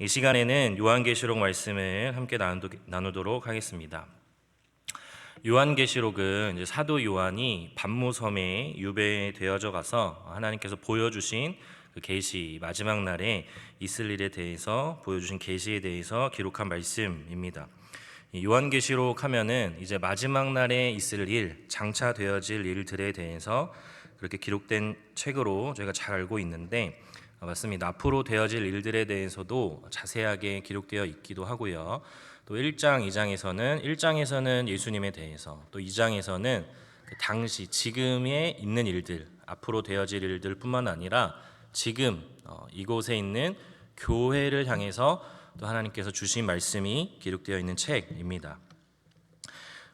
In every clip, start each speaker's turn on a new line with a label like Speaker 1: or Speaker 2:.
Speaker 1: 이 시간에는 요한계시록 말씀을 함께 나누도록 하겠습니다. 요한계시록은 이제 사도 요한이 반모섬에 유배되어져 가서 하나님께서 보여주신 그 계시, 마지막 날에 있을 일에 대해서 보여주신 계시에 대해서 기록한 말씀입니다. 요한계시록 하면은 이제 마지막 날에 있을 일, 장차 되어질 일들에 대해서 그렇게 기록된 책으로 저희가 잘 알고 있는데, 맞습니다. 앞으로 되어질 일들에 대해서도 자세하게 기록되어 있기도 하고요. 또 1장, 1장에서는 예수님에 대해서, 또 2장에서는 그 당시 지금에 있는 일들, 앞으로 되어질 일들 뿐만 아니라 지금 이곳에 있는 교회를 향해서 또 하나님께서 주신 말씀이 기록되어 있는 책입니다.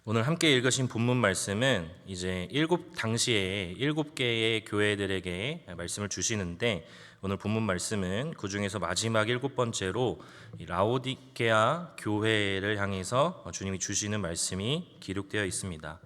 Speaker 1: 오늘 함께 읽으신 본문 말씀은 이제 당시에 7개의 교회들에게 말씀을 주시는데, 오늘 본문 말씀은 그 중에서 마지막 7번째로 라오디게아 교회를 향해서 주님이 주시는 말씀이 기록되어 있습니다.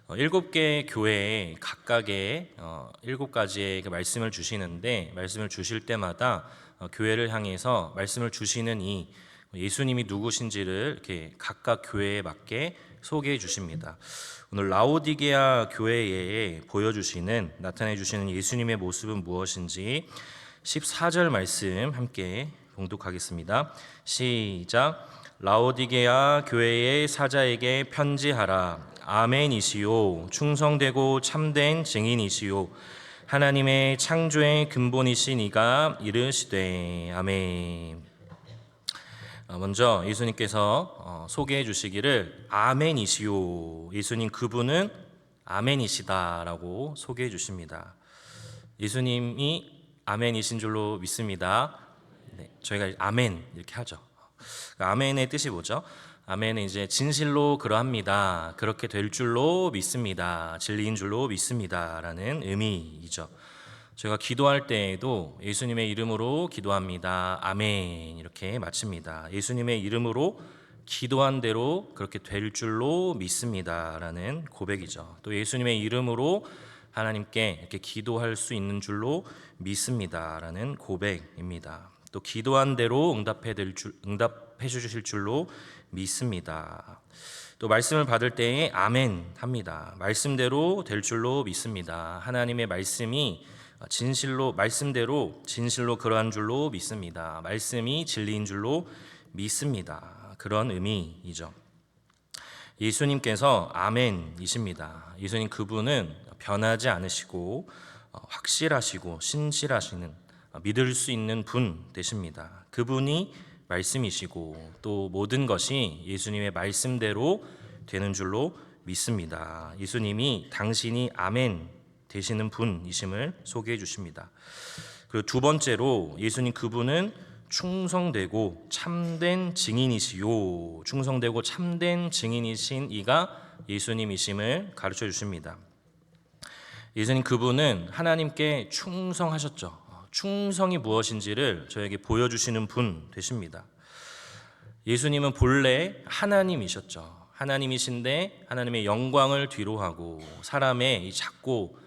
Speaker 1: 7개의 교회에 각각의 7가지의 그 말씀을 주시는데, 말씀을 주실 때마다 교회를 향해서 말씀을 주시는 이 예수님이 누구신지를 이렇게 각각 교회에 맞게 소개해 주십니다. 오늘 라오디게아 교회에 나타내 주시는 예수님의 모습은 무엇인지 14절 말씀 함께 봉독하겠습니다. 시작. 라오디게아 교회의 사자에게 편지하라. 아멘이시요, 충성되고 참된 증인이시요, 하나님의 창조의 근본이신 이가 이르시되. 아멘. 먼저 예수님께서 소개해 주시기를 아멘이시요, 예수님 그분은 아멘이시다라고 소개해 주십니다. 예수님이 아멘이신 줄로 믿습니다. 네, 저희가 아멘 이렇게 하죠. 아멘의 뜻이 뭐죠? 아멘은 이제 진실로 그러합니다, 그렇게 될 줄로 믿습니다, 진리인 줄로 믿습니다라는 의미이죠. 제가 기도할 때에도 예수님의 이름으로 기도합니다, 아멘 이렇게 마칩니다. 예수님의 이름으로 기도한 대로 그렇게 될 줄로 믿습니다라는 고백이죠. 또 예수님의 이름으로 하나님께 이렇게 기도할 수 있는 줄로 믿습니다라는 고백입니다. 또 기도한 대로 응답해 주실 줄로 믿습니다. 또 말씀을 받을 때에 아멘 합니다. 말씀대로 될 줄로 믿습니다. 하나님의 말씀이 말씀대로 진실로 그러한 줄로 믿습니다. 말씀이 진리인 줄로 믿습니다. 그런 의미이죠. 예수님께서 아멘이십니다. 예수님 그분은 변하지 않으시고 확실하시고 신실하시는, 믿을 수 있는 분 되십니다. 그분이 말씀이시고 또 모든 것이 예수님의 말씀대로 되는 줄로 믿습니다. 예수님이 당신이 아멘 되시는 분이심을 소개해 주십니다. 그리고 두 번째로 예수님 그분은 충성되고 참된 증인이시요, 충성되고 참된 증인이신 이가 예수님이심을 가르쳐 주십니다. 예수님 그분은 하나님께 충성하셨죠. 충성이 무엇인지를 저에게 보여주시는 분 되십니다. 예수님은 본래 하나님이셨죠. 하나님이신데 하나님의 영광을 뒤로하고 사람의 이 작고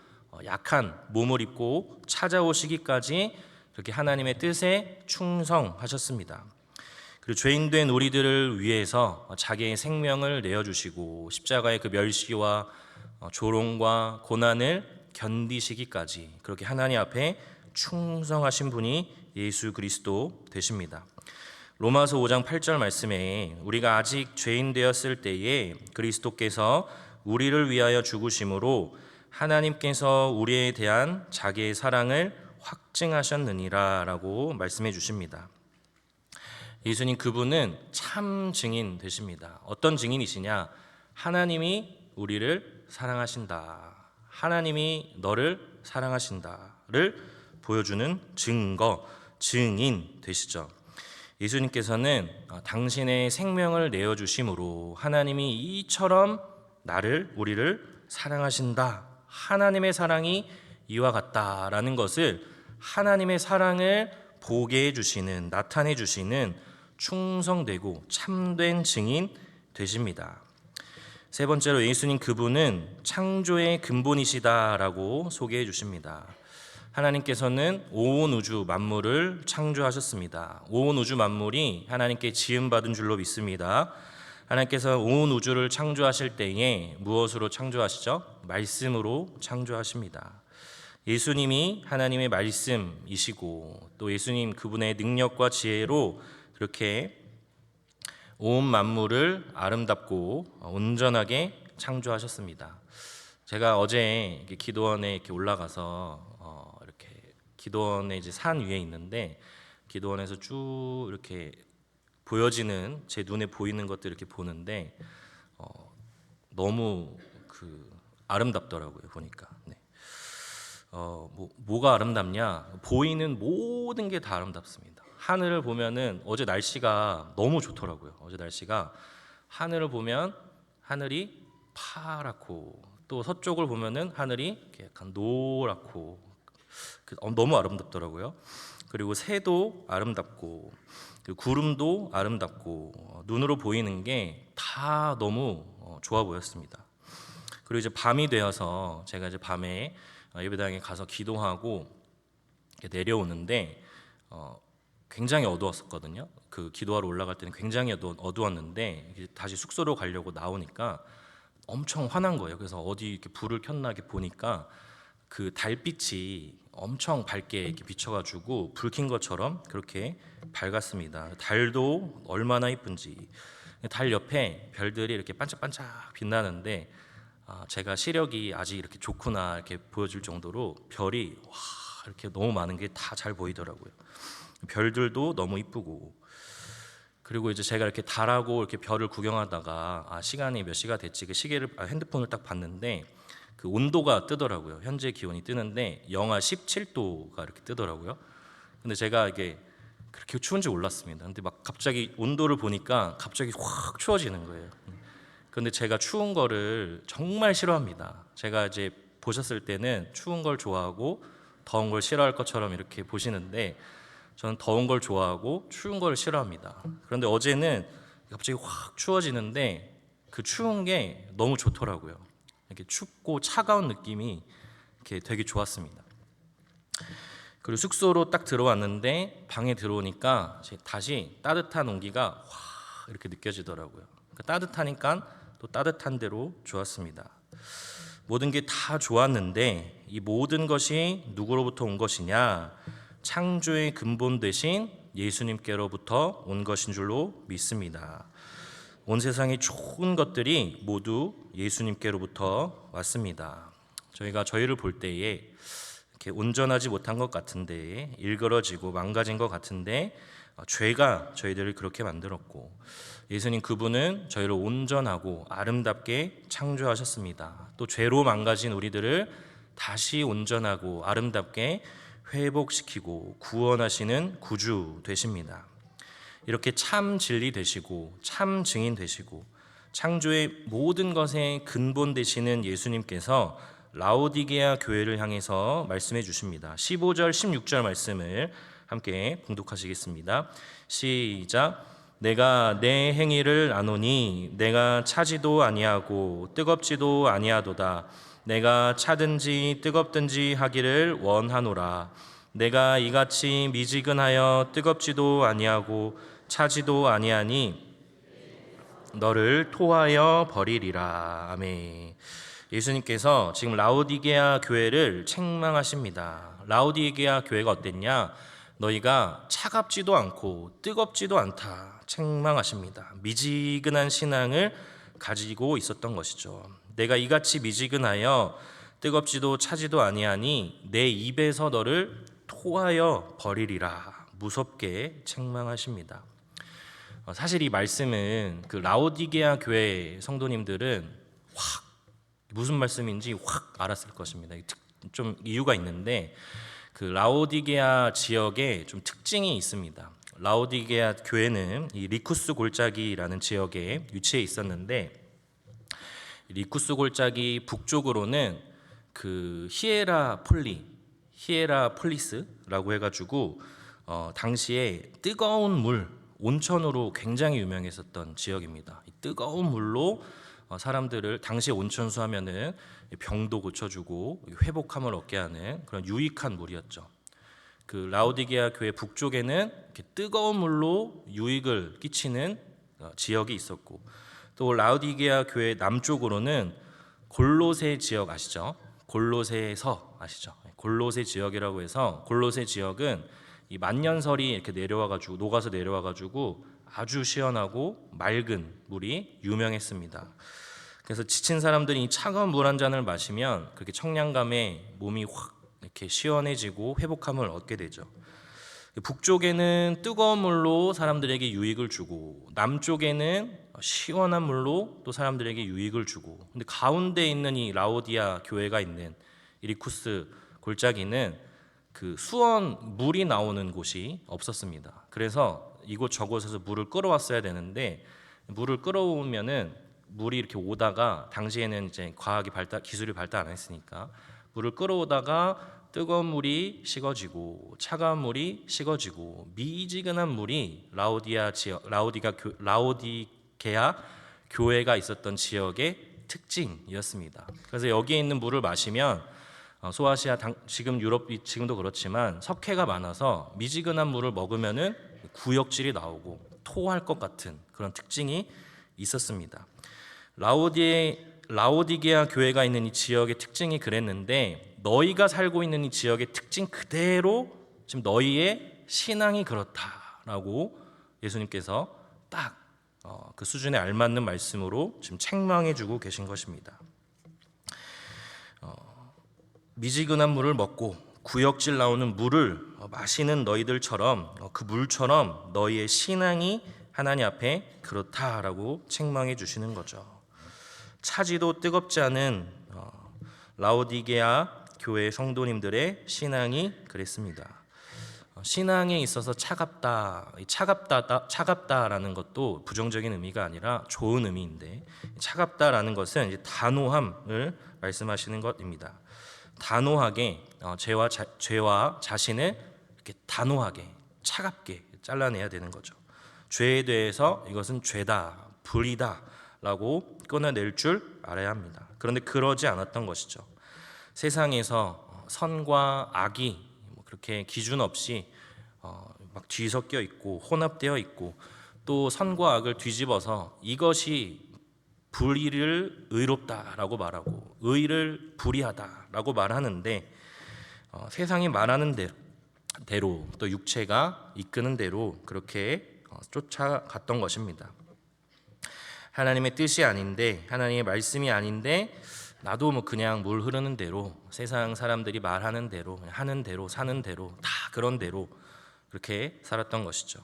Speaker 1: 약한 몸을 입고 찾아오시기까지 그렇게 하나님의 뜻에 충성하셨습니다. 그리고 죄인된 우리들을 위해서 자기의 생명을 내어주시고 십자가의 그 멸시와 조롱과 고난을 견디시기까지 그렇게 하나님 앞에 충성하신 분이 예수 그리스도 되십니다. 로마서 5장 8절 말씀에 우리가 아직 죄인 되었을 때에 그리스도께서 우리를 위하여 죽으심으로 하나님께서 우리에 대한 자기의 사랑을 확증하셨느니라 라고 말씀해 주십니다. 예수님 그분은 참 증인 되십니다. 어떤 증인이시냐? 하나님이 우리를 사랑하신다, 하나님이 너를 사랑하신다를 보여주는 증거, 증인 되시죠. 예수님께서는 당신의 생명을 내어주심으로 하나님이 이처럼 우리를 사랑하신다, 하나님의 사랑이 이와 같다라는 것을, 하나님의 사랑을 보게 해주시는, 나타내 주시는 충성되고 참된 증인 되십니다. 세 번째로 예수님 그분은 창조의 근본이시다라고 소개해 주십니다. 하나님께서는 온 우주 만물을 창조하셨습니다. 온 우주 만물이 하나님께 지음받은 줄로 믿습니다. 하나님께서 온 우주를 창조하실 때에 무엇으로 창조하시죠? 말씀으로 창조하십니다. 예수님이 하나님의 말씀이시고 또 예수님 그분의 능력과 지혜로 그렇게 온 만물을 아름답고 온전하게 창조하셨습니다. 제가 어제 기도원에 이렇게 올라가서 이렇게 기도원에 이제 산 위에 있는데 기도원에서 쭉 이렇게 보여지는 제 눈에 보이는 것들 이렇게 보는데 너무 아름답더라고요 보니까. 네. 뭐가 아름답냐? 보이는 모든 게 다 아름답습니다. 하늘을 보면은 어제 날씨가 너무 좋더라고요. 어제 날씨가 하늘을 보면 하늘이 파랗고 또 서쪽을 보면은 하늘이 이렇게 약간 노랗고 너무 아름답더라고요. 그리고 새도 아름답고 구름도 아름답고 눈으로 보이는 게 다 너무 좋아 보였습니다. 그리고 이제 밤이 되어서 제가 이제 밤에 예배당에 가서 기도하고 내려오는데 굉장히 어두웠었거든요. 그 기도하러 올라갈 때는 굉장히 어두웠는데 다시 숙소로 가려고 나오니까 엄청 환한 거예요. 그래서 어디 이렇게 불을 켰나 이렇게 보니까 그 달빛이 엄청 밝게 이렇게 비춰가지고 불 킨 것처럼 그렇게 밝았습니다. 달도 얼마나 이쁜지. 달 옆에 별들이 이렇게 반짝반짝 빛나는데 제가 시력이 아직 이렇게 좋구나 이렇게 보여줄 정도로 별이 와 이렇게 너무 많은 게 다 잘 보이더라고요. 별들도 너무 이쁘고 그리고 이제 제가 이렇게 달하고 이렇게 별을 구경하다가 시간이 몇 시가 됐지 그 시계를 핸드폰을 딱 봤는데 그 온도가 뜨더라고요. 현재 기온이 뜨는데 영하 17도가 이렇게 뜨더라고요. 근데 제가 이게 그렇게 추운지 몰랐습니다. 근데 막 갑자기 온도를 보니까 갑자기 확 추워지는 거예요. 근데 제가 추운 거를 정말 싫어합니다. 제가 이제 보셨을 때는 추운 걸 좋아하고 더운 걸 싫어할 것처럼 이렇게 보시는데 저는 더운 걸 좋아하고 추운 걸 싫어합니다. 그런데 어제는 갑자기 확 추워지는데 그 추운 게 너무 좋더라고요. 이렇게 춥고 차가운 느낌이 이렇게 되게 좋았습니다. 그리고 숙소로 딱 들어왔는데 방에 들어오니까 다시 따뜻한 온기가 확 이렇게 느껴지더라고요. 그러니까 따뜻하니까 또 따뜻한 대로 좋았습니다. 모든 게 다 좋았는데 이 모든 것이 누구로부터 온 것이냐? 창조의 근본 되신 예수님께로부터 온 것인 줄로 믿습니다. 온 세상의 좋은 것들이 모두 예수님께로부터 왔습니다. 저희가 저희를 볼 때에 이렇게 온전하지 못한 것 같은데 일그러지고 망가진 것 같은데 죄가 저희들을 그렇게 만들었고 예수님 그분은 저희를 온전하고 아름답게 창조하셨습니다. 또 죄로 망가진 우리들을 다시 온전하고 아름답게 회복시키고 구원하시는 구주 되십니다. 이렇게 참 진리 되시고 참 증인 되시고 창조의 모든 것의 근본 되시는 예수님께서 라오디게아 교회를 향해서 말씀해 주십니다. 15절 16절 말씀을 함께 봉독하시겠습니다. 시작. 내가 내 행위를 아노니 내가 차지도 아니하고 뜨겁지도 아니하도다. 내가 차든지 뜨겁든지 하기를 원하노라. 내가 이같이 미지근하여 뜨겁지도 아니하고 차지도 아니하니 너를 토하여 버리리라. 아멘. 예수님께서 지금 라오디게아 교회를 책망하십니다. 라오디게아 교회가 어땠냐? 너희가 차갑지도 않고 뜨겁지도 않다 책망하십니다. 미지근한 신앙을 가지고 있었던 것이죠. 내가 이같이 미지근하여 뜨겁지도 차지도 아니하니 내 입에서 너를 토하여 버리리라. 무섭게 책망하십니다. 사실 이 말씀은 그 라오디게아 교회 성도님들은 확 무슨 말씀인지 확 알았을 것입니다. 좀 이유가 있는데 그 라오디게아 지역에 좀 특징이 있습니다. 라오디게아 교회는 이 리쿠스 골짜기라는 지역에 위치해 있었는데 리쿠스 골짜기 북쪽으로는 그 히에라폴리스라고 해가지고 당시에 뜨거운 물 온천으로 굉장히 유명했었던 지역입니다. 이 뜨거운 물로 사람들을 당시 온천수 하면은 병도 고쳐주고 회복함을 얻게 하는 그런 유익한 물이었죠. 그 라오디게아 교회 북쪽에는 이렇게 뜨거운 물로 유익을 끼치는 지역이 있었고, 또 라오디게아 교회 남쪽으로는 골로새 지역 아시죠? 골로새서 아시죠? 골로새 지역이라고 해서, 골로새 지역은 이 만년설이 이렇게 내려와가지고 녹아서 내려와가지고 아주 시원하고 맑은 물이 유명했습니다. 그래서 지친 사람들이 이 차가운 물 한 잔을 마시면 그렇게 청량감에 몸이 확 이렇게 시원해지고 회복함을 얻게 되죠. 북쪽에는 뜨거운 물로 사람들에게 유익을 주고, 남쪽에는 시원한 물로 또 사람들에게 유익을 주고, 근데 가운데 있는 이 라오디아 교회가 있는 이리쿠스 골짜기는 그 수원 물이 나오는 곳이 없었습니다. 그래서 이곳 저곳에서 물을 끌어왔어야 되는데, 물을 끌어오면은 물이 이렇게 오다가, 당시에는 이제 기술이 발달 안 했으니까 물을 끌어오다가 뜨거운 물이 식어지고 차가운 물이 식어지고 미지근한 물이 라오디게아 교회가 있었던 지역의 특징이었습니다. 그래서 여기에 있는 물을 마시면 소아시아 지금 유럽이 지금도 그렇지만 석회가 많아서 미지근한 물을 먹으면은 구역질이 나오고 토할 것 같은 그런 특징이 있었습니다. 라오디게아 교회가 있는 이 지역의 특징이 그랬는데, 너희가 살고 있는 이 지역의 특징 그대로 지금 너희의 신앙이 그렇다라고 예수님께서 딱 그 수준에 알맞는 말씀으로 지금 책망해주고 계신 것입니다. 미지근한 물을 먹고 구역질 나오는 물을 마시는 너희들처럼, 그 물처럼 너희의 신앙이 하나님 앞에 그렇다라고 책망해 주시는 거죠. 차지도 뜨겁지 않은 라오디게아 교회 성도님들의 신앙이 그랬습니다. 신앙에 있어서 차갑다라는 것도 부정적인 의미가 아니라 좋은 의미인데, 차갑다라는 것은 이제 단호함을 말씀하시는 것입니다. 단호하게 죄와 자신을 이렇게 단호하게 차갑게 잘라내야 되는 거죠. 죄에 대해서 이것은 죄다, 불이다라고 끊어낼 줄 알아야 합니다. 그런데 그러지 않았던 것이죠. 세상에서 선과 악이 그렇게 기준 없이 막 뒤섞여 있고 혼합되어 있고, 또 선과 악을 뒤집어서 이것이 불의를 의롭다라고 말하고 의를 불의하다라고 말하는데, 세상이 말하는 대로 또 육체가 이끄는 대로 그렇게 쫓아갔던 것입니다. 하나님의 뜻이 아닌데, 하나님의 말씀이 아닌데, 나도 뭐 그냥 물 흐르는 대로, 세상 사람들이 말하는 대로, 하는 대로, 사는 대로, 다 그런 대로 그렇게 살았던 것이죠.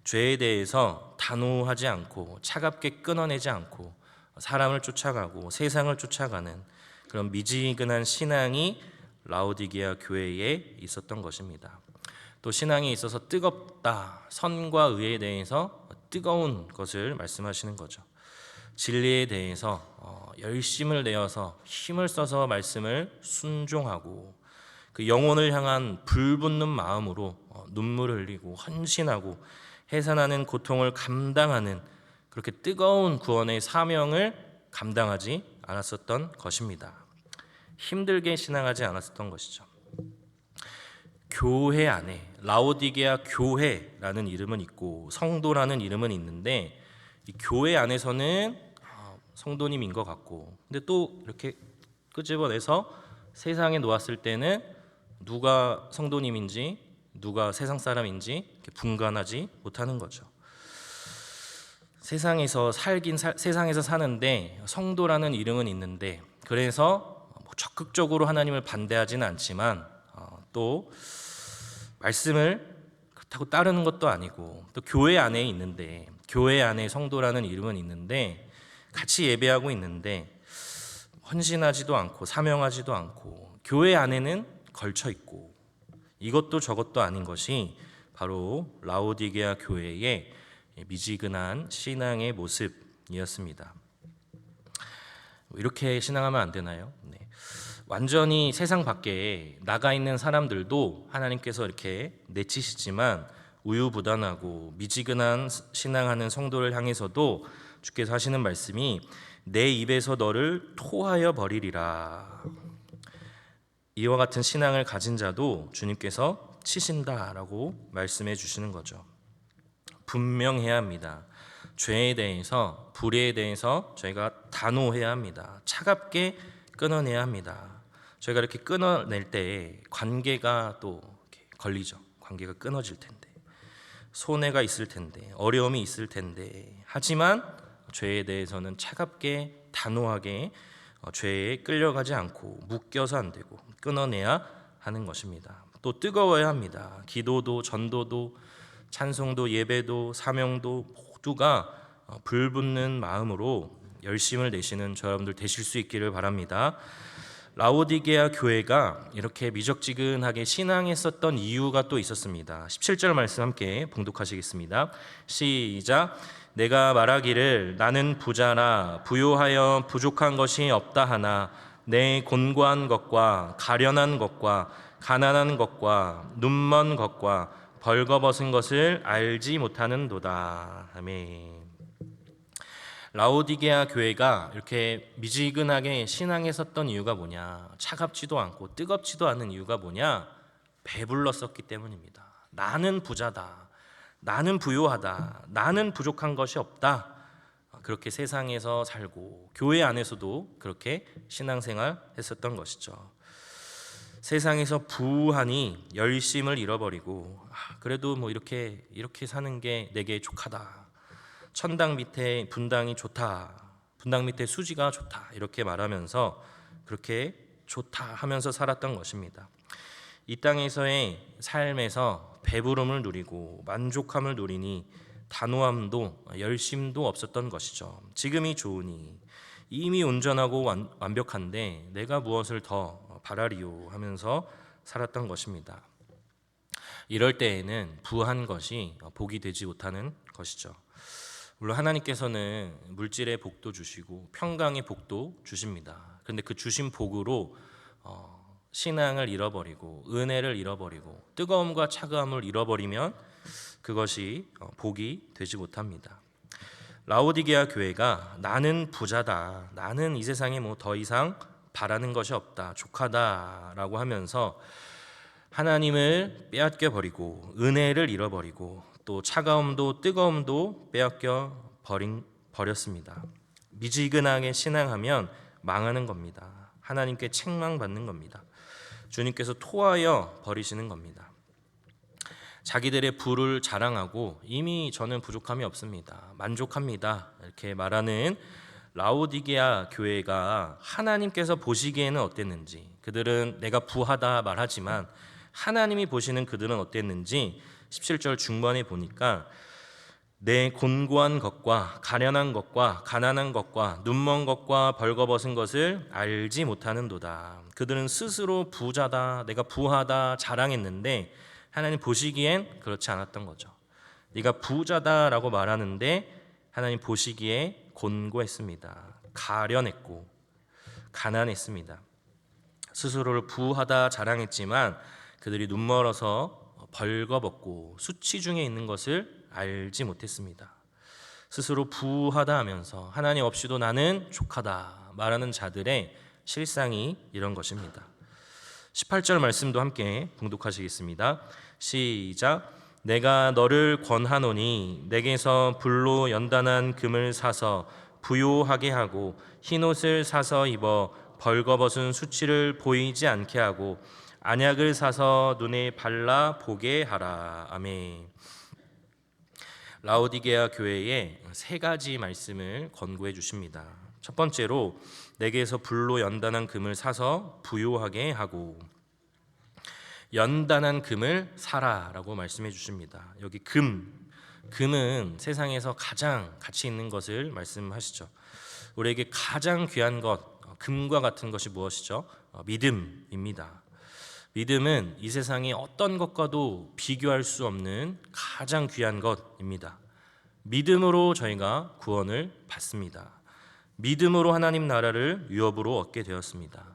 Speaker 1: 죄에 대해서 단호하지 않고 차갑게 끊어내지 않고 사람을 쫓아가고 세상을 쫓아가는 그런 미지근한 신앙이 라오디게아 교회에 있었던 것입니다. 또 신앙에 있어서 뜨겁다, 선과 의에 대해서 뜨거운 것을 말씀하시는 거죠. 진리에 대해서 열심을 내어서 힘을 써서 말씀을 순종하고, 그 영혼을 향한 불붙는 마음으로 눈물을 흘리고 헌신하고 해산하는 고통을 감당하는, 그렇게 뜨거운 구원의 사명을 감당하지 않았었던 것입니다. 힘들게 신앙하지 않았었던 것이죠. 교회 안에 라오디게아 교회라는 이름은 있고 성도라는 이름은 있는데, 이 교회 안에서는 성도님인 것 같고, 근데 또 이렇게 끄집어내서 세상에 놓았을 때는 누가 성도님인지 누가 세상 사람인지 이렇게 분간하지 못하는 거죠. 세상에서 사는데 성도라는 이름은 있는데, 그래서 적극적으로 하나님을 반대하지는 않지만 또 말씀을 그렇다고 따르는 것도 아니고, 또 교회 안에 있는데, 교회 안에 성도라는 이름은 있는데 같이 예배하고 있는데 헌신하지도 않고 사명하지도 않고 교회 안에는 걸쳐 있고, 이것도 저것도 아닌 것이 바로 라오디게아 교회의 미지근한 신앙의 모습이었습니다. 이렇게 신앙하면 안 되나요? 네. 완전히 세상 밖에 나가 있는 사람들도 하나님께서 이렇게 내치시지만, 우유부단하고 미지근한 신앙하는 성도를 향해서도 주께서 하시는 말씀이 내 입에서 너를 토하여 버리리라. 이와 같은 신앙을 가진 자도 주님께서 치신다라고 말씀해 주시는 거죠. 분명해야 합니다. 죄에 대해서, 불의에 대해서 저희가 단호해야 합니다. 차갑게 끊어내야 합니다. 저희가 이렇게 끊어낼 때 관계가 또 걸리죠. 관계가 끊어질 텐데, 손해가 있을 텐데, 어려움이 있을 텐데, 하지만 죄에 대해서는 차갑게 단호하게 죄에 끌려가지 않고 묶여서 안 되고 끊어내야 하는 것입니다. 또 뜨거워야 합니다. 기도도 전도도 찬송도 예배도 사명도 모두가 불붙는 마음으로 열심을 내시는 저 여러분들 되실 수 있기를 바랍니다. 라오디게아 교회가 이렇게 미적지근하게 신앙했었던 이유가 또 있었습니다. 17절 말씀 함께 봉독하시겠습니다. 시작. 내가 말하기를 나는 부자라 부요하여 부족한 것이 없다 하나 내 곤고한 것과 가련한 것과 가난한 것과 눈먼 것과 벌거벗은 것을 알지 못하는도다. 아멘. 라오디게아 교회가 이렇게 미지근하게 신앙했었던 이유가 뭐냐? 차갑지도 않고 뜨겁지도 않은 이유가 뭐냐? 배불렀었기 때문입니다. 나는 부자다. 나는 부요하다. 나는 부족한 것이 없다. 그렇게 세상에서 살고 교회 안에서도 그렇게 신앙생활 했었던 것이죠. 세상에서 부하니 열심을 잃어버리고 그래도 뭐 이렇게 사는 게 내게 족하다. 천당 밑에 분당이 좋다. 분당 밑에 수지가 좋다. 이렇게 말하면서 그렇게 좋다 하면서 살았던 것입니다. 이 땅에서의 삶에서 배부름을 누리고 만족함을 누리니 단호함도 열심도 없었던 것이죠. 지금이 좋으니 이미 온전하고 완벽한데 내가 무엇을 더 바라리요 하면서 살았던 것입니다. 이럴 때에는 부한 것이 복이 되지 못하는 것이죠. 물론 하나님께서는 물질의 복도 주시고 평강의 복도 주십니다. 그런데 그 주신 복으로 신앙을 잃어버리고 은혜를 잃어버리고 뜨거움과 차가움을 잃어버리면 그것이 복이 되지 못합니다. 라오디게아 교회가 나는 부자다. 나는 이 세상에 뭐 더 이상 바라는 것이 없다. 족하다라고 하면서 하나님을 빼앗겨 버리고 은혜를 잃어버리고 또 차가움도 뜨거움도 빼앗겨 버렸습니다. 미지근하게 신앙하면 망하는 겁니다. 하나님께 책망받는 겁니다. 주님께서 토하여 버리시는 겁니다. 자기들의 부를 자랑하고 이미 저는 부족함이 없습니다. 만족합니다. 이렇게 말하는 라오디게아 교회가 하나님께서 보시기에는 어땠는지, 그들은 내가 부하다 말하지만 하나님이 보시는 그들은 어땠는지 17절 중반에 보니까 내 곤고한 것과 가련한 것과 가난한 것과 눈먼 것과 벌거벗은 것을 알지 못하는도다. 그들은 스스로 부자다, 내가 부하다 자랑했는데 하나님 보시기엔 그렇지 않았던 거죠. 네가 부자다라고 말하는데 하나님 보시기에 곤고했습니다. 가련했고 가난했습니다. 스스로를 부하다 자랑했지만 그들이 눈멀어서 벌거벗고 수치 중에 있는 것을 알지 못했습니다. 스스로 부하다 하면서 하나님 없이도 나는 족하다 말하는 자들의 실상이 이런 것입니다. 18절 말씀도 함께 봉독하시겠습니다. 시작. 내가 너를 권하노니 내게서 불로 연단한 금을 사서 부요하게 하고 흰옷을 사서 입어 벌거벗은 수치를 보이지 않게 하고 안약을 사서 눈에 발라 보게 하라. 아멘. 라오디게아 교회에 세 가지 말씀을 권고해 주십니다. 첫 번째로 내게서 불로 연단한 금을 사서 부요하게 하고, 연단한 금을 사라라고 말씀해 주십니다. 여기 금은 세상에서 가장 가치 있는 것을 말씀하시죠. 우리에게 가장 귀한 것, 금과 같은 것이 무엇이죠? 믿음입니다. 믿음은 이 세상의 어떤 것과도 비교할 수 없는 가장 귀한 것입니다. 믿음으로 저희가 구원을 받습니다. 믿음으로 하나님 나라를 유업으로 얻게 되었습니다.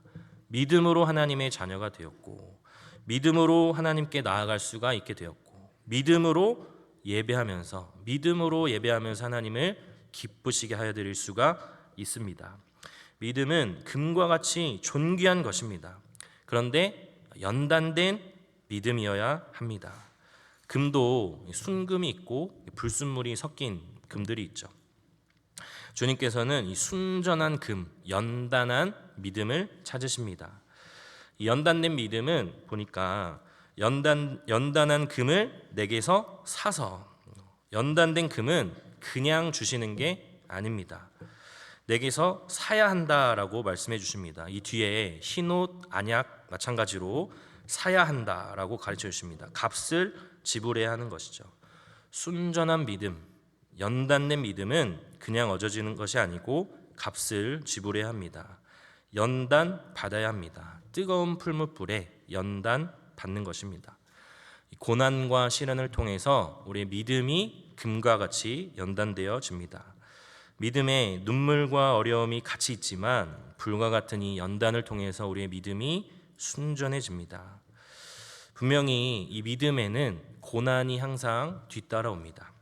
Speaker 1: 믿음으로 하나님의 자녀가 되었고, 믿음으로 하나님께 나아갈 수가 있게 되었고, 믿음으로 예배하면서 하나님을 기쁘시게 하여 드릴 수가 있습니다. 믿음은 금과 같이 존귀한 것입니다. 그런데 연단된 믿음이어야 합니다. 금도 순금이 있고 불순물이 섞인 금들이 있죠. 주님께서는 이 순전한 금, 연단한 믿음을 찾으십니다. 이 연단된 믿음은 보니까 연단한 금을 내게서 사서, 연단된 금은 그냥 주시는 게 아닙니다. 내게서 사야 한다라고 말씀해 주십니다. 이 뒤에 흰옷, 안약 마찬가지로 사야 한다라고 가르쳐 주십니다. 값을 지불해야 하는 것이죠. 순전한 믿음, 연단된 믿음은 그냥 얻어지는 것이 아니고 값을 지불해야 합니다. 연단 받아야 합니다. 뜨거운 풀무불에 연단 받는 것입니다. 고난과 시련을 통해서 우리의 믿음이 금과 같이 연단되어집니다. 믿음에 눈물과 어려움이 같이 있지만 불과 같은 이 연단을 통해서 우리의 믿음이 순전해집니다. 분명히 이 믿음에는 고난이 항상 뒤따라옵니다.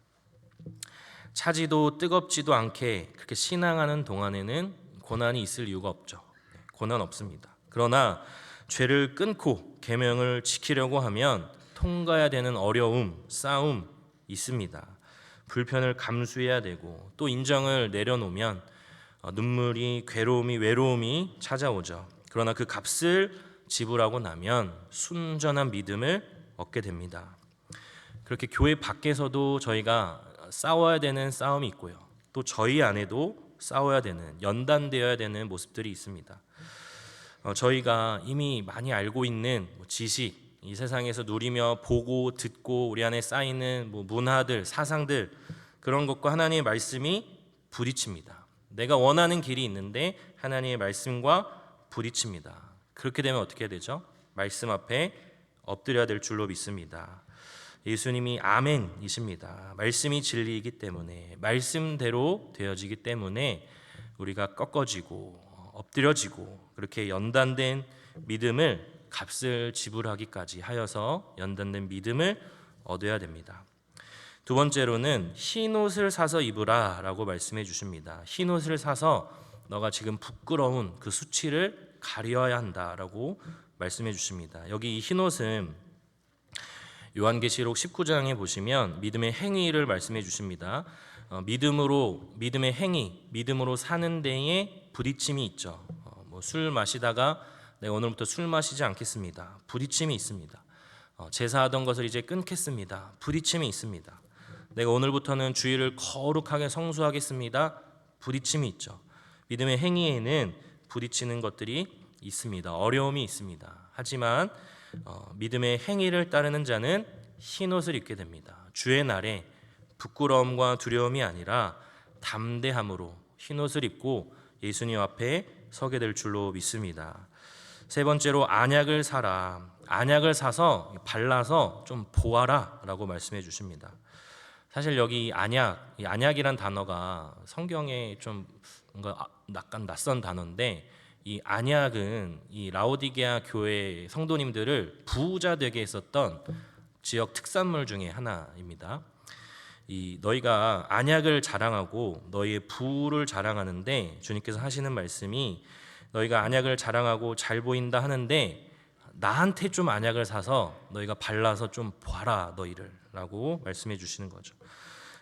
Speaker 1: 차지도 뜨겁지도 않게 그렇게 신앙하는 동안에는 고난이 있을 이유가 없죠. 고난 없습니다. 그러나 죄를 끊고 계명을 지키려고 하면 통과해야 되는 어려움, 싸움 있습니다. 불편을 감수해야 되고 또 인정을 내려놓으면 눈물이, 괴로움이, 외로움이 찾아오죠. 그러나 그 값을 지불하고 나면 순전한 믿음을 얻게 됩니다. 그렇게 교회 밖에서도 저희가 싸워야 되는 싸움이 있고요. 또 저희 안에도 싸워야 되는, 연단되어야 되는 모습들이 있습니다. 저희가 이미 많이 알고 있는 지식, 이 세상에서 누리며 보고 듣고 우리 안에 쌓이는 문화들, 사상들, 그런 것과 하나님의 말씀이 부딪힙니다. 내가 원하는 길이 있는데 하나님의 말씀과 부딪힙니다. 그렇게 되면 어떻게 되죠? 말씀 앞에 엎드려야 될 줄로 믿습니다. 예수님이 아멘이십니다. 말씀이 진리이기 때문에, 말씀대로 되어지기 때문에 우리가 꺾어지고 엎드려지고 그렇게 연단된 믿음을 값을 지불하기까지 하여서 연단된 믿음을 얻어야 됩니다. 두 번째로는 흰옷을 사서 입으라 라고 말씀해 주십니다. 흰옷을 사서 너가 지금 부끄러운 그 수치를 가려야 한다라고 말씀해 주십니다. 여기 이 흰옷은 요한계시록 19장에 보시면 믿음의 행위를 말씀해 주십니다. 믿음의 행위, 믿음으로 사는 데에 부딪힘이 있죠. 술 마시다가 내가 오늘부터 술 마시지 않겠습니다. 부딪힘이 있습니다. 제사하던 것을 이제 끊겠습니다. 부딪힘이 있습니다. 내가 오늘부터는 주일을 거룩하게 성수하겠습니다. 부딪힘이 있죠. 믿음의 행위에는 부딪히는 것들이 있습니다. 어려움이 있습니다. 하지만 믿음의 행위를 따르는 자는 흰옷을 입게 됩니다. 주의 날에 부끄러움과 두려움이 아니라 담대함으로 흰옷을 입고 예수님 앞에 서게 될 줄로 믿습니다. 세 번째로 안약을 사라. 안약을 사서 발라서 좀 보아라 라고 말씀해 주십니다. 사실 여기 안약, 이 안약이란 단어가 성경에 좀 뭔가 약간 낯선 단어인데, 이 안약은 이 라오디게아 교회 성도님들을 부자 되게 했었던 지역 특산물 중에 하나입니다. 이 너희가 안약을 자랑하고 너희의 부를 자랑하는데, 주님께서 하시는 말씀이 너희가 안약을 자랑하고 잘 보인다 하는데 나한테 좀 안약을 사서 너희가 발라서 좀 봐라 너희를 라고 말씀해 주시는 거죠.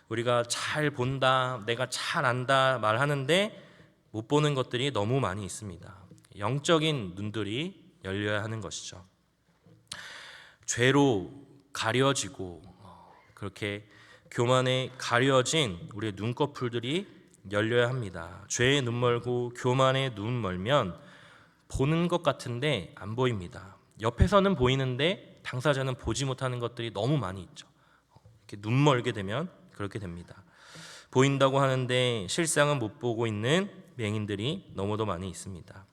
Speaker 1: 우리가 잘 본다, 내가 잘 안다 말하는데 못 보는 것들이 너무 많이 있습니다. 영적인 눈들이 열려야 하는 것이죠. 죄로 가려지고 그렇게 교만에 가려진 우리의 눈꺼풀들이 열려야 합니다. 죄에 눈 멀고 교만에 눈 멀면 보는 것 같은데 안 보입니다. 옆에서는 보이는데 당사자는 보지 못하는 것들이 너무 많이 있죠. 이렇게 눈 멀게 되면 그렇게 됩니다. 보인다고 하는데 실상은 못 보고 있는 맹인들이 너무도 많이 있습니다.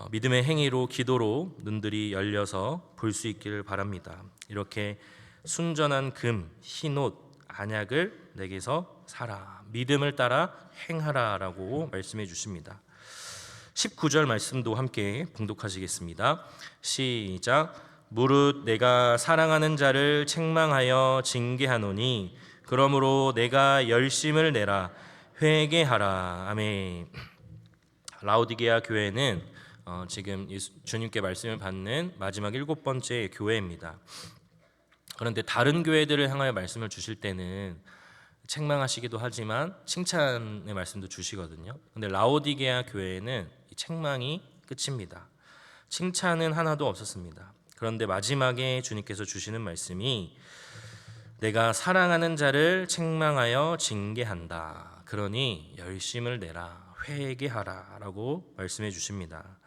Speaker 1: 믿음의 행위로, 기도로 눈들이 열려서 볼 수 있기를 바랍니다. 이렇게 순전한 금, 흰옷, 안약을 내게서 사라, 믿음을 따라 행하라 라고 말씀해 주십니다. 19절 말씀도 함께 봉독하시겠습니다. 시작. 무릇 내가 사랑하는 자를 책망하여 징계하노니 그러므로 내가 열심을 내라 회개하라. 아멘. 라오디게아 교회는 지금 주님께 말씀을 받는 마지막 7번째 교회입니다. 그런데 다른 교회들을 향하여 말씀을 주실 때는 책망하시기도 하지만 칭찬의 말씀도 주시거든요. 근데 라오디게아 교회는 이 책망이 끝입니다. 칭찬은 하나도 없었습니다. 그런데 마지막에 주님께서 주시는 말씀이 내가 사랑하는 자를 책망하여 징계한다. 그러니 열심을 내라 회개하라 라고 말씀해 주십니다.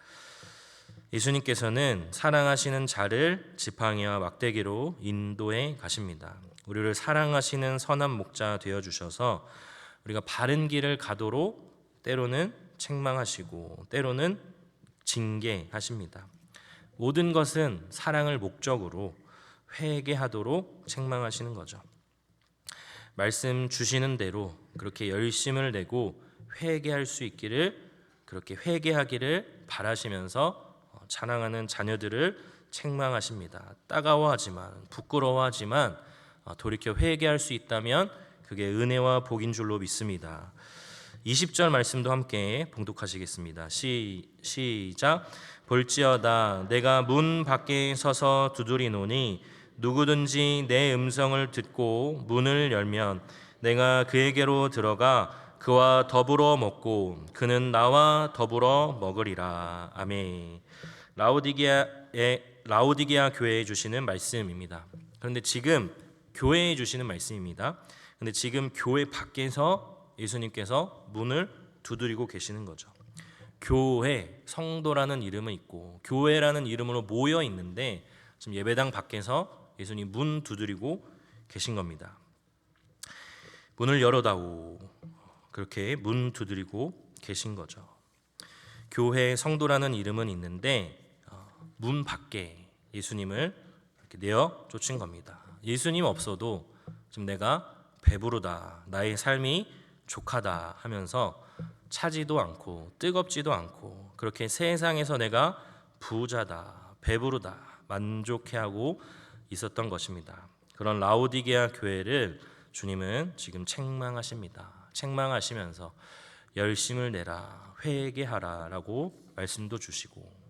Speaker 1: 예수님께서는 사랑하시는 자를 지팡이와 막대기로 인도해 가십니다. 우리를 사랑하시는 선한 목자 되어주셔서 우리가 바른 길을 가도록 때로는 책망하시고 때로는 징계하십니다. 모든 것은 사랑을 목적으로 회개하도록 책망하시는 거죠. 말씀 주시는 대로 그렇게 열심을 내고 회개할 수 있기를, 그렇게 회개하기를 바라시면서 자랑하는 자녀들을 책망하십니다. 따가워하지만, 부끄러워하지만 돌이켜 회개할 수 있다면 그게 은혜와 복인 줄로 믿습니다. 20절 말씀도 함께 봉독하시겠습니다. 시작. 볼지어다 내가 문 밖에 서서 두드리노니 누구든지 내 음성을 듣고 문을 열면 내가 그에게로 들어가 그와 더불어 먹고 그는 나와 더불어 먹으리라. 아멘. 라오디게아 교회에 주시는 말씀입니다. 그런데 지금 교회에 주시는 말씀입니다. 근데 지금 교회 밖에서 예수님께서 문을 두드리고 계시는 거죠. 교회, 성도라는 이름은 있고 교회라는 이름으로 모여 있는데 지금 예배당 밖에서 예수님 문 두드리고 계신 겁니다. 문을 열어다오. 그렇게 문 두드리고 계신 거죠. 교회, 성도라는 이름은 있는데 문 밖에 예수님을 이렇게 내어 쫓은 겁니다. 예수님 없어도 지금 내가 배부르다, 나의 삶이 족하다 하면서 차지도 않고 뜨겁지도 않고 그렇게 세상에서 내가 부자다, 배부르다 만족해하고 있었던 것입니다. 그런 라오디게아 교회를 주님은 지금 책망하십니다. 책망하시면서 열심을 내라 회개하라 라고 말씀도 주시고,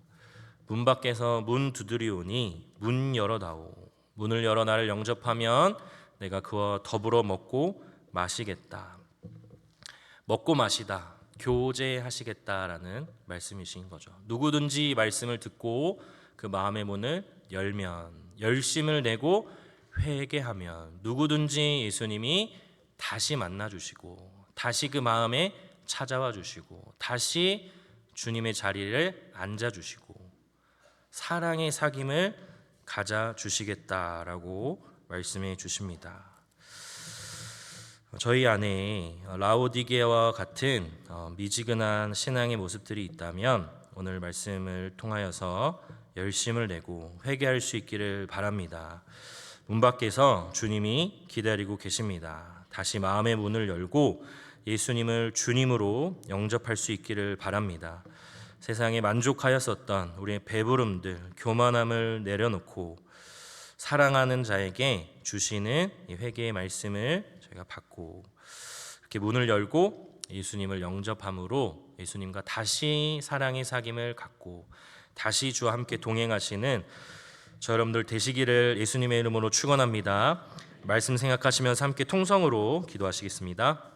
Speaker 1: 문 밖에서 문 두드리오니 문 열어다오. 문을 열어 나를 영접하면 내가 그와 더불어 먹고 마시겠다. 먹고 마시다, 교제하시겠다라는 말씀이신 거죠. 누구든지 말씀을 듣고 그 마음의 문을 열면, 열심을 내고 회개하면 누구든지 예수님이 다시 만나 주시고 다시 그 마음에 찾아와 주시고 다시 주님의 자리를 앉아 주시고 사랑의 사귐을 가져 주시겠다라고 말씀해 주십니다. 저희 안에 라오디게아와 같은 미지근한 신앙의 모습들이 있다면 오늘 말씀을 통하여서 열심을 내고 회개할 수 있기를 바랍니다. 문 밖에서 주님이 기다리고 계십니다. 다시 마음의 문을 열고 예수님을 주님으로 영접할 수 있기를 바랍니다. 세상에 만족하였었던 우리의 배부름들, 교만함을 내려놓고 사랑하는 자에게 주시는 이 회개의 말씀을 저희가 받고 이렇게 문을 열고 예수님을 영접함으로 예수님과 다시 사랑의 사귐을 갖고 다시 주와 함께 동행하시는 저 여러분들 되시기를 예수님의 이름으로 축원합니다. 말씀 생각하시면서 함께 통성으로 기도하시겠습니다.